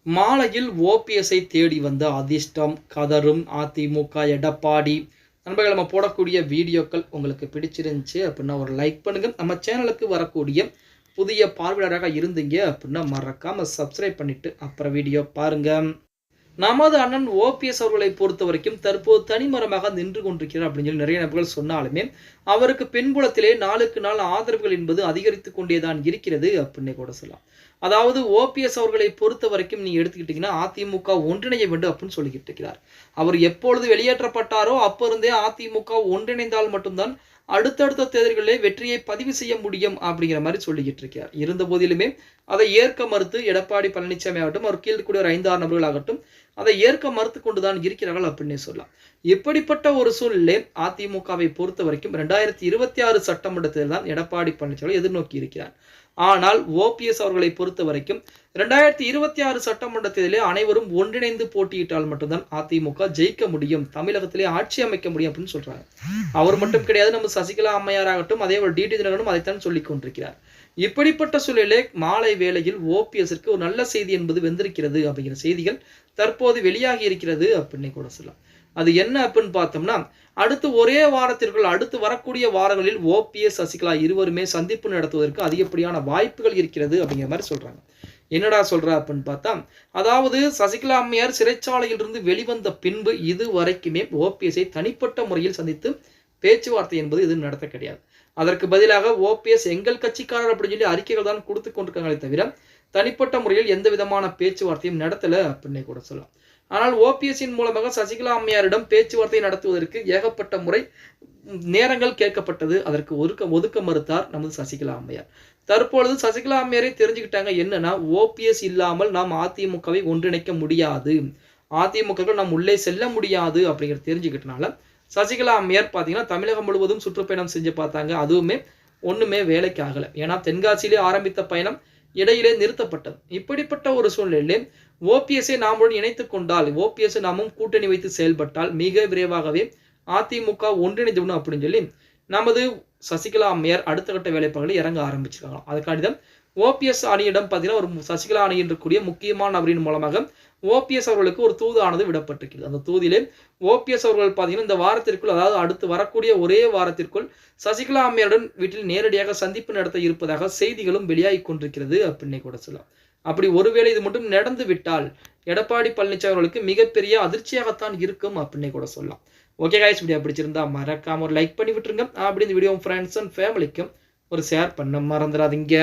மாலையில் ஓபிஎஸ்ஐ தேடி வந்த அதிர்ஷ்டம் கதரும் அதிமுக எடப்பாடி. நண்பர்கள், நம்ம போடக்கூடிய வீடியோக்கள் உங்களுக்கு பிடிச்சிருந்துச்சு அப்படின்னா ஒரு லைக் பண்ணுங்க. நம்ம சேனலுக்கு வரக்கூடிய புதிய பார்வையாளராக இருந்தீங்க அப்படின்னா மறக்காம சப்ஸ்கிரைப் பண்ணிட்டு அப்புறம் வீடியோ பாருங்க. நமது அண்ணன் ஓபிஎஸ் அவர்களை பொறுத்த வரைக்கும் தற்போது தனிமரமாக நின்று கொண்டிருக்கிறார் அப்படின்னு சொல்லி நிறைய நபர்கள் சொன்னாலுமே அவருக்கு பின்புலத்திலே நாளுக்கு நாள் ஆதரவுகள் என்பது அதிகரித்து கொண்டேதான் இருக்கிறது அப்படின்னு கூட சொல்லலாம். அதாவது ஓபிஎஸ் அவர்களை பொறுத்த வரைக்கும் நீ எடுத்துக்கிட்டீங்கன்னா அதிமுக ஒன்றிணைய வேண்டும் அப்படின்னு சொல்லிக்கிட்டு இருக்கிறார். அவர் எப்பொழுது வெளியேற்றப்பட்டாரோ அப்ப இருந்தே அதிமுக ஒன்றிணைந்தால் மட்டும்தான் அடுத்தடுத்த தேர்தல்களிலே வெற்றியை பதிவு செய்ய முடியும் அப்படிங்கிற மாதிரி சொல்லிக்கிட்டு இருக்கார். இருந்த போதிலுமே அதை ஏற்க மறுத்து எடப்பாடி பழனிசாமி ஆகட்டும், அவர் கீழ் கூடிய ஒரு 5-6 நபர்கள் ஆகட்டும் அதை ஏற்க மறுத்து கொண்டுதான் இருக்கிறார்கள் அப்படின்னு சொல்லலாம். இப்படிப்பட்ட ஒரு சூழ்நிலை அதிமுகவை பொறுத்த வரைக்கும் 2026 சட்டமன்ற தேர்தல் தான் எடப்பாடி பழனிசாமி எதிர்நோக்கி இருக்கிறார். ஆனால் ஓபிஎஸ் அவர்களை பொறுத்த வரைக்கும் 2026 சட்டமன்ற தேர்தலில் அனைவரும் ஒன்றிணைந்து போட்டியிட்டால் மட்டும்தான் அதிமுக ஜெயிக்க முடியும், தமிழகத்திலே ஆட்சி அமைக்க முடியும் அப்படின்னு சொல்றாங்க. அவர் மட்டும் கிடையாது, நம்ம சசிகலா அம்மையார் ஆகட்டும், அதே போல் டிடி தினகரனும் அதைத்தான் சொல்லிக் கொண்டிருக்கிறார். இப்படிப்பட்ட சூழலிலே மாலை வேளையில் ஓபிஎஸ்க்கு ஒரு நல்ல செய்தி என்பது வந்திருக்கிறது அப்படிங்கிற செய்திகள் தற்போது வெளியாகி இருக்கிறது அப்படின்னு கூட சொல்லலாம். அது என்ன அப்படின்னு பார்த்தோம்னா, அடுத்து ஒரே வாரத்திற்குள் அடுத்து வரக்கூடிய வாரங்களில் ஓபிஎஸ் சசிகலா இருவருமே சந்திப்பு நடத்துவதற்கு அதிகப்படியான வாய்ப்புகள் இருக்கிறது அப்படிங்கிற மாதிரி சொல்றாங்க. என்னடா சொல்ற அப்படின்னு பார்த்தா, அதாவது சசிகலா அம்மையார் சிறைச்சாலையில் இருந்து வெளிவந்த பின்பு இது வரைக்குமே ஓபிஎஸ்ஐ தனிப்பட்ட முறையில் சந்தித்து பேச்சுவார்த்தை என்பது எதுவும் நடத்த கிடையாது. அதற்கு பதிலாக ஓபிஎஸ் எங்கள் கட்சிக்காரர் அப்படின்னு சொல்லி அறிக்கைகள் தான் கொடுத்து கொண்டிருக்காங்களே தவிர தனிப்பட்ட முறையில் எந்த விதமான பேச்சுவார்த்தையும் நடத்தல அப்படின்னு கூட சொல்லலாம். ஆனால் ஓபிஎஸ்ஸின் மூலமாக சசிகலா அம்மையாரிடம் பேச்சுவார்த்தை நடத்துவதற்கு ஏகப்பட்ட முறை நேரங்கள் கேட்கப்பட்டது. அதற்கு ஒதுக்க மறுத்தார் நமது சசிகலா அம்மையார். தற்பொழுது சசிகலா அம்மையாரை தெரிஞ்சுக்கிட்டாங்க. என்னன்னா, ஓபிஎஸ் இல்லாமல் நாம் அதிமுகவை ஒன்றிணைக்க முடியாது, அதிமுக நாம் உள்ளே செல்ல முடியாது அப்படிங்கிறத தெரிஞ்சுக்கிட்டனால சசிகலா அம்மையார் பார்த்தீங்கன்னா தமிழகம் முழுவதும் சுற்றுப்பயணம் செஞ்சு பார்த்தாங்க. அதுவுமே ஒண்ணுமே வேலைக்கு ஆகல. ஏன்னா தென்காசியிலே ஆரம்பித்த பயணம் இடையிலே நிறுத்தப்பட்டது. இப்படிப்பட்ட ஒரு சூழ்நிலையிலே ஓபிஎஸ்ஐ நாமுடன் இணைத்துக் கொண்டால், ஓபிஎஸ் நாமும் கூட்டணி வைத்து செயல்பட்டால் மிக விரைவாகவே அதிமுக ஒன்றிணைந்துவிடும் அப்படின்னு சொல்லி நமது சசிகலா அம்மையார் அடுத்த கட்ட வேலைப்பாடுகளை இறங்க ஆரம்பிச்சிருக்காங்க. அதுக்காண்டிதான் ஓபிஎஸ் அணியிடம் பார்த்தீங்கன்னா ஒரு சசிகலா அணி இருக்கக்கூடிய முக்கியமான நபரின் மூலமாக ஓபிஎஸ் அவர்களுக்கு ஒரு தூது ஆனது விடப்பட்டிருக்கிறது. அந்த தூதிலே ஓபிஎஸ் அவர்கள் பார்த்தீங்கன்னா இந்த வாரத்திற்குள், அதாவது அடுத்து வரக்கூடிய ஒரே வாரத்திற்குள் சசிகலா அம்மையாருடன் வீட்டில் நேரடியாக சந்திப்பு நடத்த இருப்பதாக செய்திகளும் வெளியாகி கொண்டிருக்கிறது அப்படின்னு கூட சொல்லலாம். அப்படி ஒருவேளை இது மட்டும் நடந்து விட்டால் எடப்பாடி பழனிசாமி அவர்களுக்கு மிகப்பெரிய அதிர்ச்சியாகத்தான் இருக்கும் அப்படின்னு கூட சொல்லலாம். ஓகே கைஸ், வீடியோ பிடிச்சிருந்தா மறக்காம ஒரு லைக் பண்ணி விட்டுருங்க. அப்படி இந்த வீடியோ ஃப்ரெண்ட்ஸ் அண்ட் ஃபேமிலிக்கும் ஒரு ஷேர் பண்ண மறந்துடாதீங்க.